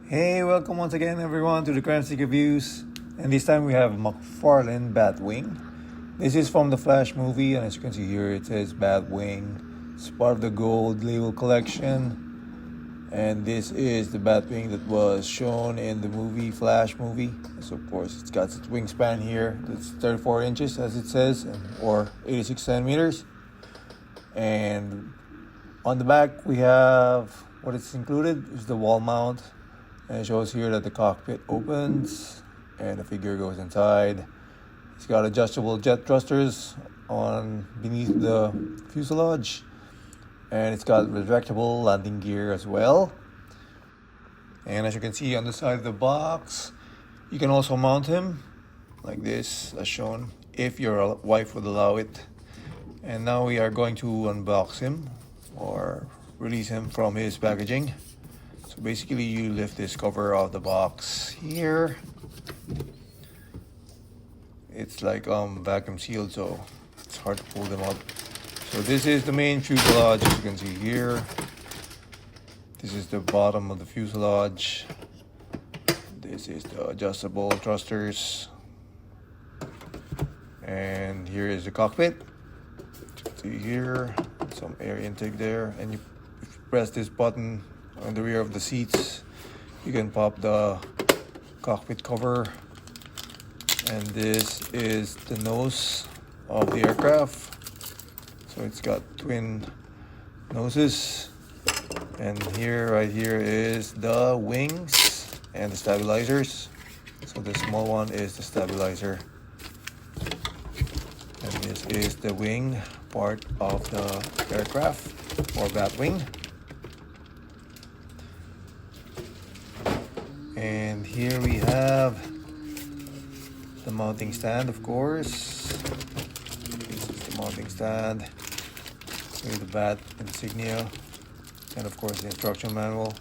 Hey, welcome once again everyone to the Kremzeek reviews. And this time we have McFarlane Batwing. This is from the Flash movie, and as you can see here it says Batwing. It's part of the gold label collection. And this is the Batwing that was shown in the movie, Flash movie. So of course it's got its wingspan here. It's 34 inches as it says, or 86 centimeters. And on the back we have what is included is the wall mount. And it shows here that the cockpit opens and the figure goes inside. It's got adjustable jet thrusters on beneath the fuselage. And it's got retractable landing gear as well. And as you can see on the side of the box, you can also mount him like this as shown, if your wife would allow it. And now we are going to unbox him or release him from his packaging. So basically you lift this cover of the box here. It's like vacuum sealed, so it's hard to pull them up. So this is the main fuselage, as you can see here. This is the bottom of the fuselage. This is the adjustable thrusters. And here is the cockpit. As you can see here, some air intake there. And if you press this button on the rear of the seats, you can pop the cockpit cover. And this is the nose of the aircraft. So it's got twin noses. And here, right here, is the wings and the stabilizers. So the small one is the stabilizer. And this is the wing part of the aircraft, or Batwing. And here we have the mounting stand, of course. This is the mounting stand with the bat insignia, and of course the instruction manual,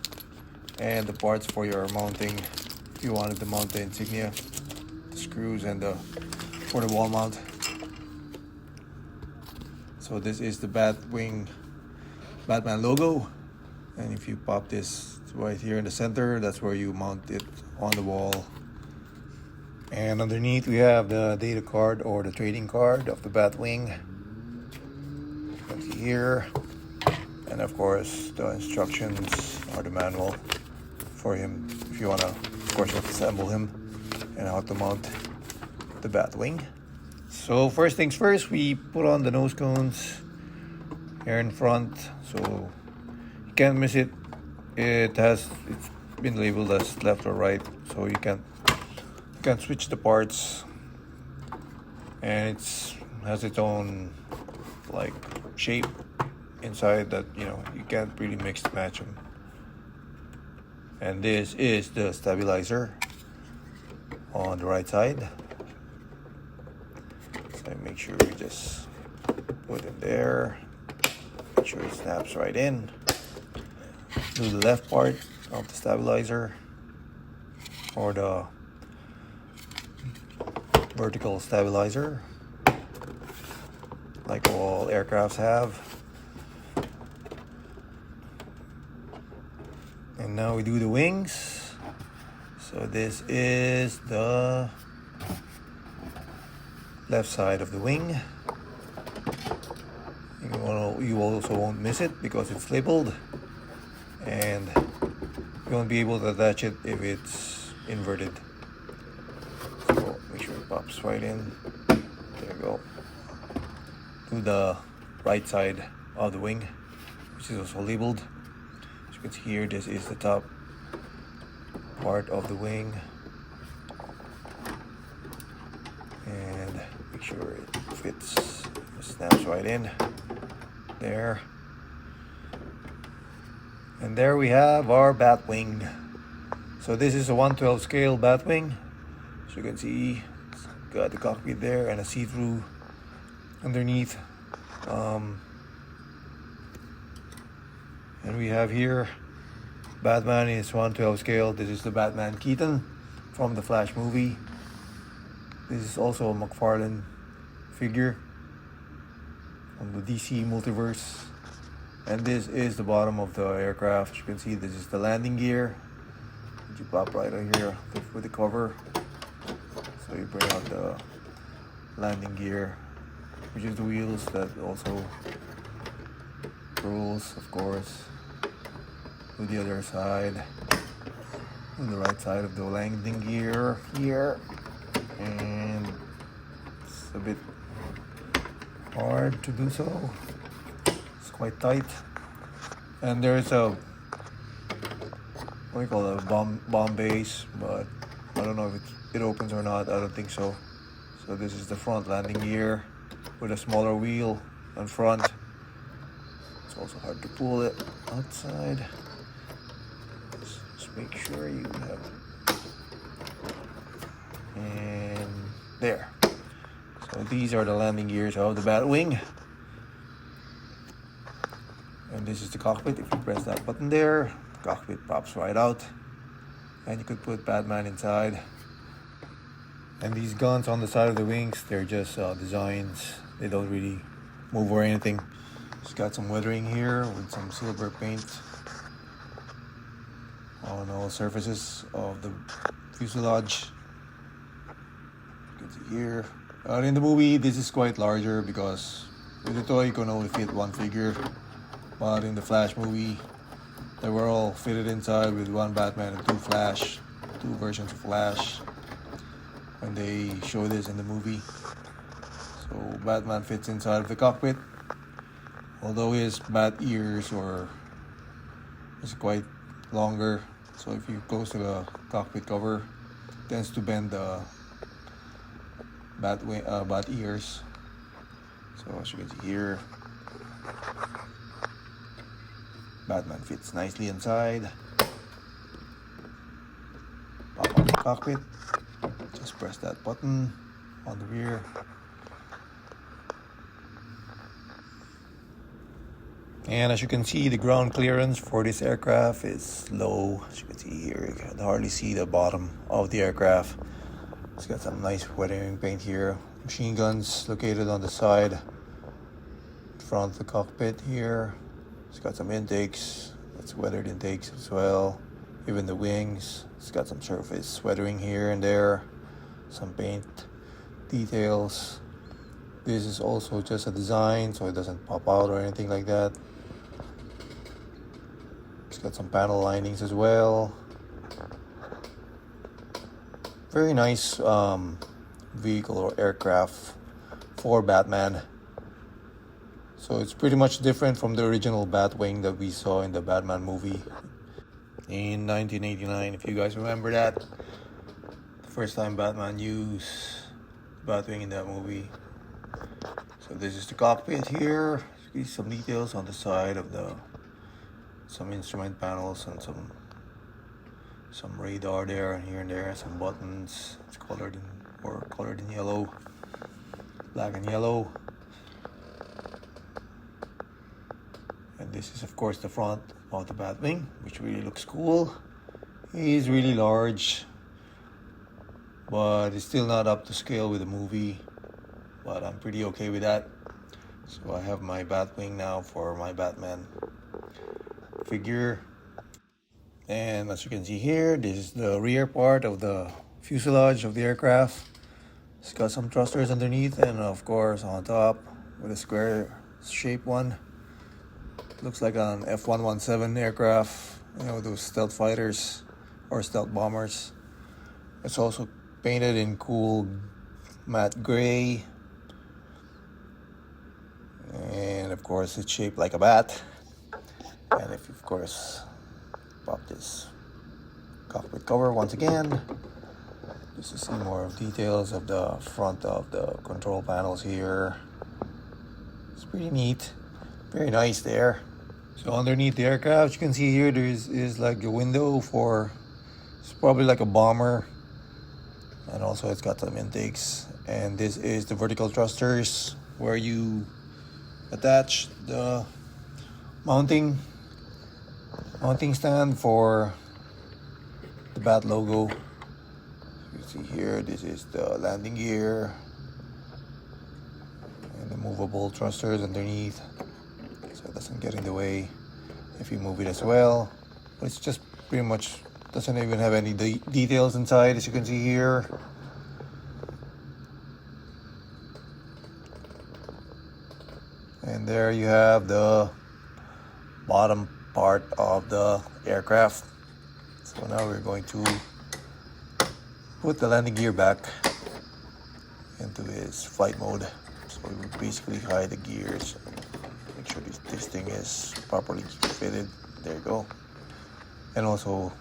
and the parts for your mounting if you wanted to mount the insignia, the screws, and for the wall mount. So this is the Batwing Batman logo, and if you pop this right here in the center, that's where you mount it on the wall. And underneath we have the data card or the trading card of the Batwing. You can see here. And of course the instructions or the manual for him if you want to, of course, assemble him and how to mount the Batwing. So first things first, we put on the nose cones here in front, so you can't miss it. It's been labeled as left or right, so you can switch the parts, and it has its own like shape inside that you can't really mix and match them. And this is the stabilizer on the right side. So make sure we just put it there, make sure it snaps right in. Do the left part of the stabilizer, or the vertical stabilizer, like all aircrafts have. And now we do the wings. So this is the left side of the wing. You also won't miss it because it's labeled, and you won't be able to attach it if it's inverted. So make sure it pops right in. There you go. Do the right side of the wing, which is also labeled. As you can see here, this is the top part of the wing. And make sure it fits, it snaps right in there. And there we have our Batwing. So this is a 1/12 scale Batwing. As you can see, it's got the cockpit there and a see-through underneath. And we have here Batman is 1/12 scale. This is the Batman Keaton from the Flash movie. This is also a McFarlane figure from the DC Multiverse. And this is the bottom of the aircraft. You can see this is the landing gear, You pop right over here with the cover. So you bring out the landing gear, which is the wheels that also rolls, of course, to the other side, on the right side of the landing gear here. And it's a bit hard to do so. It's quite tight. And there's a, what do you call it, a bomb base, but I don't know if it opens or not. I don't think so. So this is the front landing gear with a smaller wheel in front. It's also hard to pull it outside. Just make sure you have it. And there. So these are the landing gears of the Batwing. And this is the cockpit. If you press that button there, the cockpit pops right out. And you could put Batman inside. And these guns on the side of the wings, they're just designs. They don't really move or anything. It's got some weathering here with some silver paint on all surfaces of the fuselage. You can see here. In the movie, this is quite larger because with the toy you can only fit one figure. But in the Flash movie, they were all fitted inside with one Batman and two versions of Flash. When they show this in the movie. So Batman fits inside of the cockpit. Although his bat ears is quite longer. So if you close to the cockpit cover, it tends to bend the bat ears. So as you can see here, Batman fits nicely inside. Pop out the cockpit. Just press that button on the rear. And as you can see, the ground clearance for this aircraft is low. As you can see here, you can hardly see the bottom of the aircraft. It's got some nice weathering paint here. Machine guns located on the side, front of the cockpit here. It's got some intakes. It's weathered intakes as well. Even the wings. It's got some surface weathering here and there. Some paint details. This is also just a design, so it doesn't pop out or anything like that. It's got some panel linings as well. Very nice vehicle or aircraft for Batman. So it's pretty much different from the original Batwing that we saw in the Batman movie in 1989, if you guys remember that. First time Batman used Batwing in that movie. So this is the cockpit here. You see some details on the side of some instrument panels and some radar there and here and there, some buttons. It's colored in yellow, black and yellow. And this is of course the front of the Batwing, which really looks cool. He's really large, but it's still not up to scale with the movie, but I'm pretty okay with that. So I have my Batwing now for my Batman figure. And as you can see here, this is the rear part of the fuselage of the aircraft. It's got some thrusters underneath and of course on top with a square shaped one. Looks like an F-117 aircraft, those stealth fighters or stealth bombers. It's also painted in cool matte gray, and of course it's shaped like a bat. And if you of course pop this cockpit cover once again, just to see more of details of the front of the control panels here. It's pretty neat, very nice there. So underneath the aircraft, you can see here there is like a window for, it's probably like a bomber. And also it's got some intakes. And this is the vertical thrusters where you attach the mounting stand for the Bat logo. You see here, this is the landing gear and the movable thrusters underneath, so it doesn't get in the way if you move it as well. But it's just pretty much Doesn't even have any details inside, as you can see here. And there you have the bottom part of the aircraft. So now we're going to put the landing gear back into its flight mode. So we will basically hide the gears. Make sure this thing is properly fitted. There you go. And also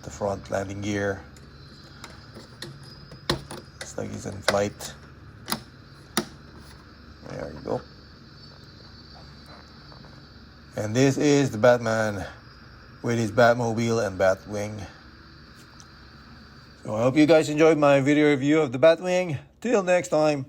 the front landing gear. It's like it's in flight. There you go. And this is the Batman with his Batmobile and Batwing. So I hope you guys enjoyed my video review of the Batwing. Till next time.